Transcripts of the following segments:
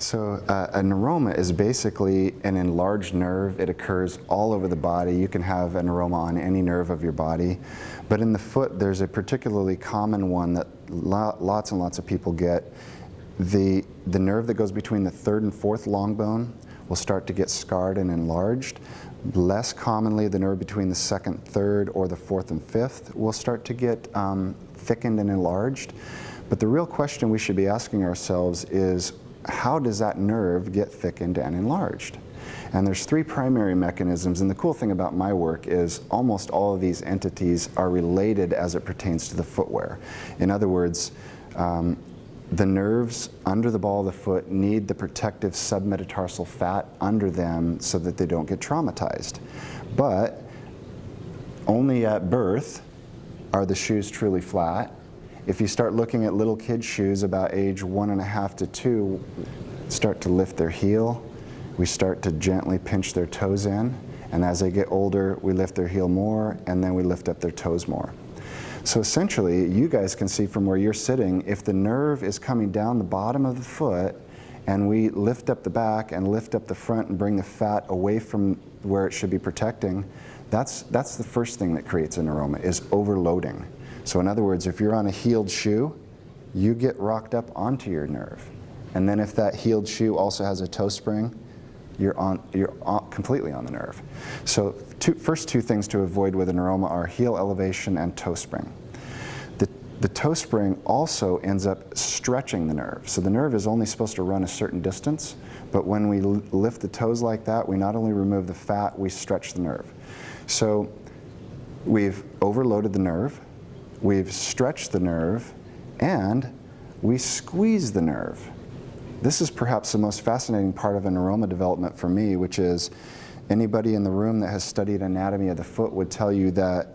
So a neuroma is basically an enlarged nerve. It occurs all over the body. You can have a neuroma on any nerve of your body. But in the foot, there's a particularly common one that lots and lots of people get. The nerve that goes between the third and fourth long bone will start to get scarred and enlarged. Less commonly, the nerve between the second, third, or the fourth and fifth will start to get thickened and enlarged. But the real question we should be asking ourselves is, how does that nerve get thickened and enlarged? And there's three primary mechanisms, and the cool thing about my work is almost all of these entities are related as it pertains to the footwear. In other words, the nerves under the ball of the foot need the protective submetatarsal fat under them so that they don't get traumatized. But only at birth are the shoes truly flat. If you start looking at little kids' shoes about age 1.5 to 2, start to lift their heel, we start to gently pinch their toes in, and as they get older, we lift their heel more, and then we lift up their toes more. So essentially, you guys can see from where you're sitting, if the nerve is coming down the bottom of the foot, and we lift up the back and lift up the front and bring the fat away from where it should be protecting, that's the first thing that creates a neuroma, is overloading. So in other words, if you're on a heeled shoe, you get rocked up onto your nerve. And then if that heeled shoe also has a toe spring, you're completely on the nerve. So first two things to avoid with a neuroma are heel elevation and toe spring. The toe spring also ends up stretching the nerve. So the nerve is only supposed to run a certain distance, but when we lift the toes like that, we not only remove the fat, we stretch the nerve. So we've overloaded the nerve, we've stretched the nerve, and we squeeze the nerve. This is perhaps the most fascinating part of a neuroma development for me, which is anybody in the room that has studied anatomy of the foot would tell you that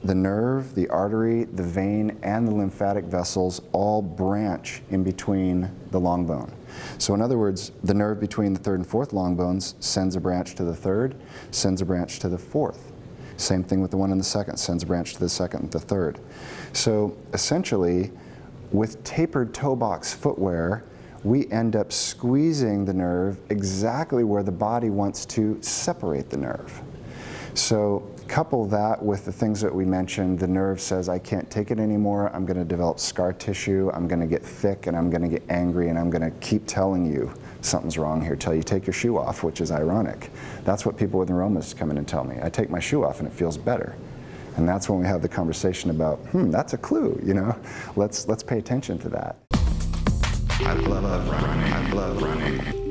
the nerve, the artery, the vein, and the lymphatic vessels all branch in between the long bone. So in other words, the nerve between the third and fourth long bones sends a branch to the third, sends a branch to the fourth. Same thing with the one in the second, sends a branch to the second and the third. So essentially, with tapered toe box footwear, we end up squeezing the nerve exactly where the body wants to separate the nerve. So couple that with the things that we mentioned, the nerve says, I can't take it anymore, I'm going to develop scar tissue, I'm going to get thick, and I'm going to get angry, and I'm going to keep telling you something's wrong here till you take your shoe off, which is ironic. That's what people with neuromas come in and tell me. I take my shoe off and it feels better. And that's when we have the conversation about, that's a clue, you know? Let's pay attention to that. I love running.